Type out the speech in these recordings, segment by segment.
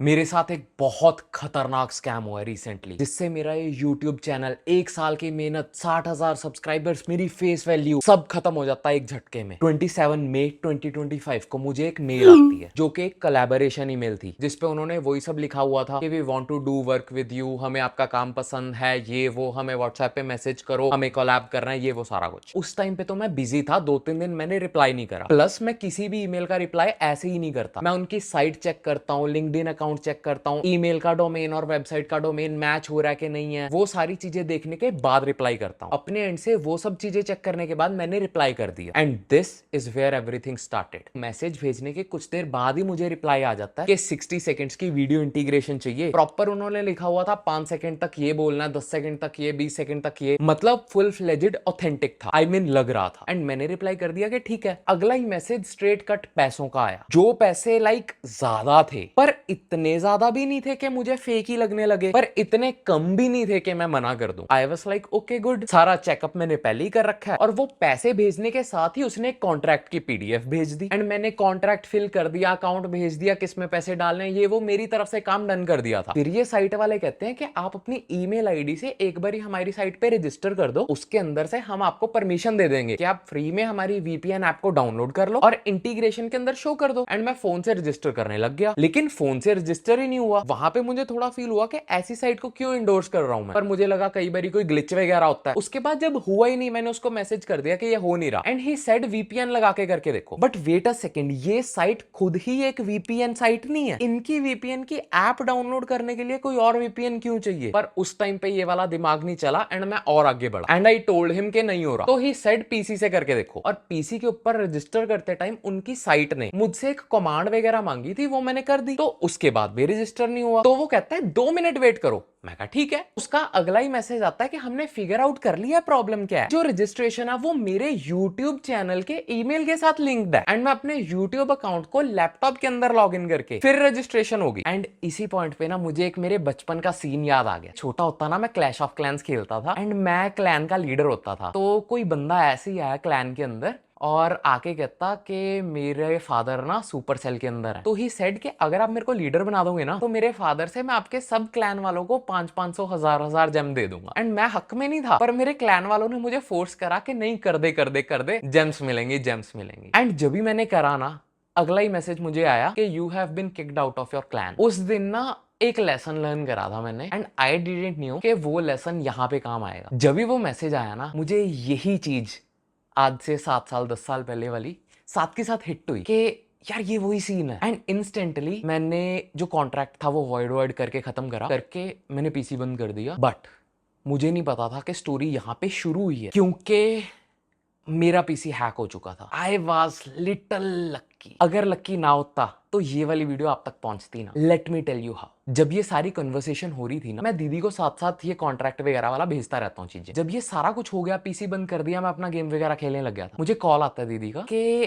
मेरे साथ एक बहुत खतरनाक स्कैम हुआ है रिसेंटली, जिससे मेरा ये YouTube चैनल, 1 साल की मेहनत, 60,000 सब्सक्राइबर्स, मेरी फेस वैल्यू सब खत्म हो जाता है एक झटके में। 27 मई 2025 को मुझे एक मेल आती है जो कि एक कोलैबोरेशन ईमेल थी, जिसपे उन्होंने वही सब लिखा हुआ था कि we want to do work with you, हमें आपका काम पसंद है, ये वो, हमें व्हाट्सएप पे मैसेज करो, हमें कोलैब करना है, ये वो सारा कुछ। उस टाइम पे तो मैं बिजी था, 2-3 दिन मैंने रिप्लाई नहीं करा। प्लस मैं किसी भी ईमेल का रिप्लाई ऐसे ही नहीं करता, मैं उनकी साइट चेक करता हूँ, लिंक्डइन अकाउंट चेक करता हूँ, ईमेल का डोमेन और वेबसाइट का डोमेन मैच हो रहा है कि नहीं है, वो सारी चीजें देखने के बाद रिप्लाई करता हूँ। अपने एंड से वो सब चीजें चेक करने के बाद मैंने रिप्लाई कर दिया, and this is where everything started. Message भेजने के कुछ देर बाद ही मुझे रिप्लाई आ जाता है कि 60 सेकंड्स की वीडियो इंटीग्रेशन चाहिए। प्रॉपर उन्होंने लिखा हुआ था 5 सेकंड तक ये बोलना है, 10 सेकंड तक ये, 20 सेकंड तक ये, मतलब फुल फ्लेजेड ऑथेंटिक था, आई मीन लग रहा था। एंड मैंने रिप्लाई कर दिया कि ठीक है। अगला ही मैसेज स्ट्रेट कट पैसों का आया, जो पैसे लाइक ज्यादा थे, पर इतने ज्यादा भी नहीं थे कि मुझे फेक ही लगने लगे, पर इतने कम भी नहीं थे कि मैं मना कर दूं। I was like okay good, सारा चेकअप मैंने पहले ही कर रखा है। और वो पैसे भेजने के साथ ही उसने कॉन्ट्रैक्ट की पीडीएफ भेज दी, एंड मैंने कॉन्ट्रैक्ट फिल कर दिया, अकाउंट भेज दिया, किसमें पैसे डालने हैं, ये वो, मेरी तरफ से काम डन कर दिया था। फिर ये साइट वाले कहते हैं कि आप अपनी ईमेल आईडी से एक बार हमारी साइट पे रजिस्टर कर दो, उसके अंदर से हम आपको परमिशन दे देंगे कि आप फ्री में हमारी वीपीएन ऐप को डाउनलोड कर लो और इंटीग्रेशन के अंदर शो कर दो। एंड मैं फोन से रजिस्टर करने लग गया, लेकिन फोन से रजिस्टर ही नहीं हुआ। वहां पे मुझे थोड़ा फील हुआ कि ऐसी साइट को क्यों इंडोर्स कर रहा हूं मैं, पर मुझे लगा कई बार कोई ग्लिच वगैरह होता है। उसके बाद जब हुआ ही नहीं, मैंने उसको मैसेज कर दिया कि ये हो नहीं रहा, एंड ही सेड वीपीएन लगा के करके देखो। बट वेट अ सेकंड, ये साइट खुद ही एक वीपीएन साइट नहीं है। इनकी वीपीएन की ऐप डाउनलोड करने के लिए कोई और वीपीएन क्यों चाहिए? पर उस टाइम पे ये वाला दिमाग नहीं चला, एंड मैं और आगे बढ़ा, एंड आई टोल्ड हिम कि नहीं हो रहा। तो ही सेड पीसी से करके देखो। और पीसी के ऊपर रजिस्टर करते टाइम उनकी साइट ने मुझसे एक कमांड वगैरह मांगी थी, वो मैंने कर दी, तो उसके बाद भी रजिस्टर नहीं हुआ। तो वो कहता है 2 मिनट वेट करो। मैं कहा ठीक है। उसका अगला ही मैसेज आता है कि हमने फिगर आउट कर लिया प्रॉब्लम क्या है, जो रजिस्ट्रेशन है वो मेरे YouTube चैनल के ईमेल के साथ लिंक्ड है, एंड मैं अपने YouTube अकाउंट को लैपटॉप के अंदर लॉग इन करके फिर रजिस्ट्रेशन होगी। एंड इसी पॉइंट पे ना मुझे एक मेरे बचपन का सीन याद आ गया। छोटा होता ना मैं क्लैश ऑफ क्लैंस खेलता था, एंड मैं क्लैन का लीडर होता था। तो कोई बंदा ऐसे ही आया क्लैन के अंदर और आके कहता कि मेरे फादर ना सुपर सेल के अंदर है। तो ही सेड कि अगर आप मेरे को लीडर बना दोगे ना, तो मेरे फादर से मैं आपके सब क्लैन वालों को 500-500 1000 जेम दे दूंगा। एंड मैं हक में नहीं था, पर मेरे क्लैन वालों ने मुझे फोर्स करा कि नहीं, कर दे कर दे कर दे, जेम्स मिलेंगे जेम्स मिलेंगे। एंड जब भी मैंने करा ना, अगला ही मैसेज मुझे आया कि you have been kicked out of your clan. उस दिन ना एक लेसन लर्न करा था मैंने, एंड आई डिडंट न्यू कि वो लेसन यहाँ पे काम आएगा। जब भी वो मैसेज आया ना, मुझे यही चीज आज से 7 साल 10 साल पहले वाली साथ के साथ हिट हुई कि यार ये वही सीन है। एंड इंस्टेंटली मैंने जो कॉन्ट्रैक्ट था वो वॉइड वॉइड करके खत्म करा करके मैंने पीसी बंद कर दिया। बट मुझे नहीं पता था कि स्टोरी यहाँ पे शुरू हुई है, क्योंकि मेरा पीसी हैक हो चुका था। आई वॉज लिटल लक्की। अगर लक्की ना होता तो ये वाली वीडियो आप तक पहुंचती ना। Let me tell you how. जब ये सारी कन्वर्सेशन हो रही थी ना, मैं दीदी को साथ साथ ये कॉन्ट्रैक्ट वगैरह वाला भेजता रहता हूँ चीजें। जब ये सारा कुछ हो गया, पीसी बंद कर दिया, मैं अपना गेम वगैरह खेलने लग गया था, मुझे कॉल आता है दीदी का कि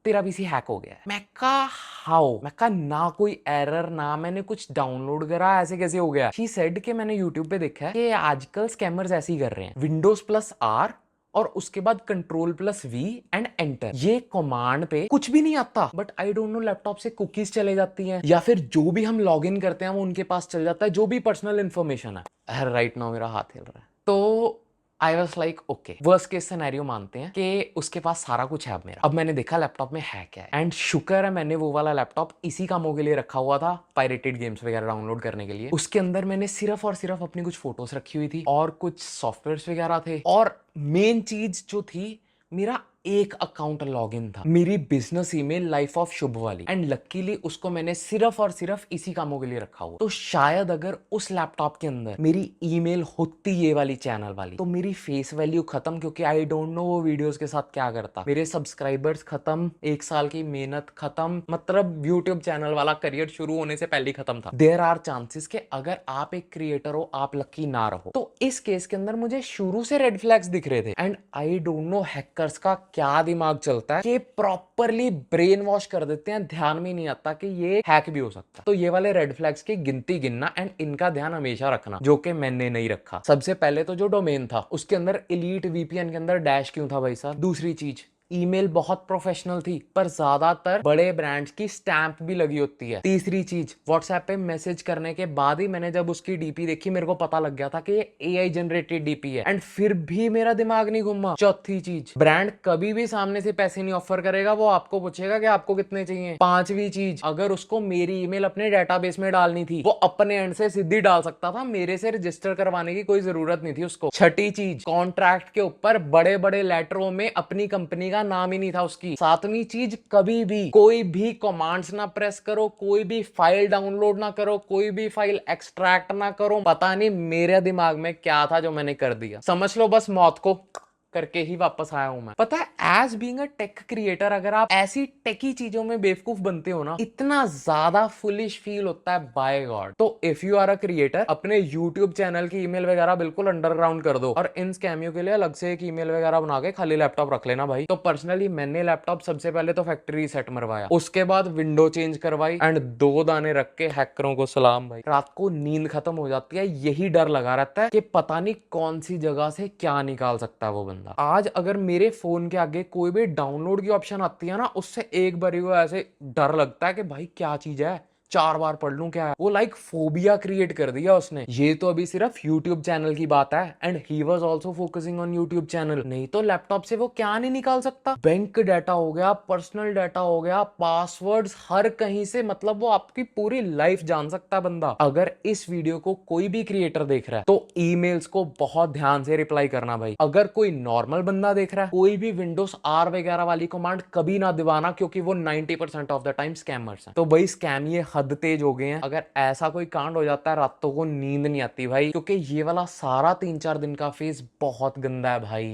तेरा पीसी हैक हो गया है। मैं कहा हाउ? मैं कहा ना कोई एरर, ना मैंने कुछ डाउनलोड करा, ऐसे कैसे हो गया? शी सेड कि मैंने यूट्यूब पे देखा है कि आजकल स्कैमर्स ऐसे ही कर रहे हैं, विंडोज प्लस आर और उसके बाद control plus V and enter, ये कमांड पे कुछ भी नहीं आता, but I don't know laptop से कुकीज चले जाती हैं, या फिर जो भी हम लॉग इन करते हैं वो उनके पास चल जाता है, जो भी पर्सनल इंफॉर्मेशन है। राइट नाउ मेरा हाथ हिल रहा है। तो I was like okay, worst case scenario मानते हैं कि उसके पास सारा कुछ है अब मेरा। अब मैंने देखा लैपटॉप में है क्या है, एंड शुक्र है मैंने वो वाला लैपटॉप इसी कामों के लिए रखा हुआ था, पायरेटेड गेम्स वगैरह डाउनलोड करने के लिए। उसके अंदर मैंने सिर्फ और सिर्फ अपनी कुछ फोटोज रखी हुई थी और कुछ सॉफ्टवेयर वगैरह थे, और मेन चीज जो थी, मेरा एक अकाउंट लॉगिन था, मेरी बिजनेस ईमेल लाइफ ऑफ शुभ वाली, एंड लकीली उसको मैंने सिर्फ और सिर्फ इसी कामों के लिए रखा हुआ। तो शायद अगर उस लैपटॉप के अंदर मेरी ईमेल होती ये वाली चैनल वाली, तो मेरी फेस वैल्यू खत्म, क्योंकि आई डोंट नो वो वीडियोस के साथ क्या करता, मेरे सब्सक्राइबर्स खत्म, 1 साल की मेहनत खत्म, मतलब यूट्यूब चैनल वाला करियर शुरू होने से पहले खत्म था। देयर आर चांसेस कि अगर आप एक क्रिएटर हो, आप लकी ना रहो। तो इस केस के अंदर मुझे शुरू से रेड फ्लैग्स दिख रहे थे, and I don't no hackers का क्या दिमाग चलता है कि प्रॉपरली ब्रेन वॉश कर देते हैं, ध्यान में नहीं आता कि ये हैक भी हो सकता है। तो ये वाले रेड फ्लैग्स की गिनती गिनना एंड इनका ध्यान हमेशा रखना, जो कि मैंने नहीं रखा। सबसे पहले तो जो डोमेन था उसके अंदर एलीट वीपीएन के अंदर डैश क्यों था भाई साहब? दूसरी चीज, ईमेल बहुत प्रोफेशनल थी, पर ज्यादातर बड़े ब्रांड्स की स्टैंप भी लगी होती है। तीसरी चीज, व्हाट्सएप पे मैसेज करने के बाद ही मैंने जब उसकी डीपी देखी, मेरे को पता लग गया था कि ये एआई जनरेटेड डीपी है, एंड फिर भी मेरा दिमाग नहीं घूमा। चौथी चीज, ब्रांड कभी भी सामने से पैसे नहीं ऑफर करेगा, वो आपको पूछेगा कि आपको कितने चाहिए। पांचवी चीज, अगर उसको मेरी ईमेल अपने डेटाबेस में डालनी थी, वो अपने एंड से सीधी डाल सकता था, मेरे से रजिस्टर करवाने की कोई जरूरत नहीं थी उसको। छठी चीज, कॉन्ट्रैक्ट के ऊपर बड़े बड़े लेटरों में अपनी कंपनी का नाम ही नहीं था उसकी। सातवीं चीज, कभी भी कोई भी कमांड्स ना प्रेस करो, कोई भी फाइल डाउनलोड ना करो, कोई भी फाइल एक्सट्रैक्ट ना करो। पता नहीं मेरे दिमाग में क्या था जो मैंने कर दिया, समझ लो बस मौत को करके ही वापस आया हूं मैं। पता है, as being a tech creator, अगर आप ऐसी टेकी चीजों में बेवकूफ बनते हो ना, इतना ज्यादा फुलिश फील होता है, बाय गॉड। तो if you are a creator, अपने यूट्यूब चैनल की ईमेल वगैरह बिल्कुल अंडरग्राउंड कर दो, और इन स्कैमियों के लिए अलग से एक ईमेल वगैरह बना के खाली लैपटॉप रख लेना भाई। तो पर्सनली मैंने लैपटॉप सबसे पहले तो फैक्ट्री सेट मरवाया, उसके बाद विंडो चेंज करवाई, एंड 2 दाने रख के हैकरों को सलाम भाई। रात को नींद खत्म हो जाती है, यही डर लगा रहता है कि पता नहीं कौन सी जगह से क्या निकाल सकता है वो बंदा। आज अगर मेरे फोन के आगे कोई भी डाउनलोड की ऑप्शन आती है ना, उससे एक बारी को ऐसे डर लगता है कि भाई क्या चीज है, 4 बार पढ़ लूं क्या है। वो लाइक फोबिया क्रिएट कर दिया उसने। ये तो अभी सिर्फ यूट्यूब चैनल की बात है, and he was also focusing on YouTube channel. नहीं तो लैपटॉप से वो क्या नहीं निकाल सकता। बैंक डाटा हो गया, पर्सनल डाटा हो गया, पासवर्ड्स, हर कहीं से, मतलब वो आपकी पूरी लाइफ जान सकता है बंदा। अगर इस वीडियो को कोई भी क्रिएटर देख रहा है तो ईमेल्स को बहुत ध्यान से रिप्लाई करना भाई। अगर कोई नॉर्मल बंदा देख रहा है, कोई भी विंडोज आर वगैरह वाली कमांड कभी ना दबाना, क्योंकि वो 90% ऑफ द टाइम स्कैमर्स हैं। तो भाई स्कैम ये हद तेज हो गए हैं। अगर ऐसा कोई कांड हो जाता है, रातों को नींद नहीं आती भाई, क्योंकि ये वाला सारा 3-4 दिन का फेज बहुत गंदा है भाई।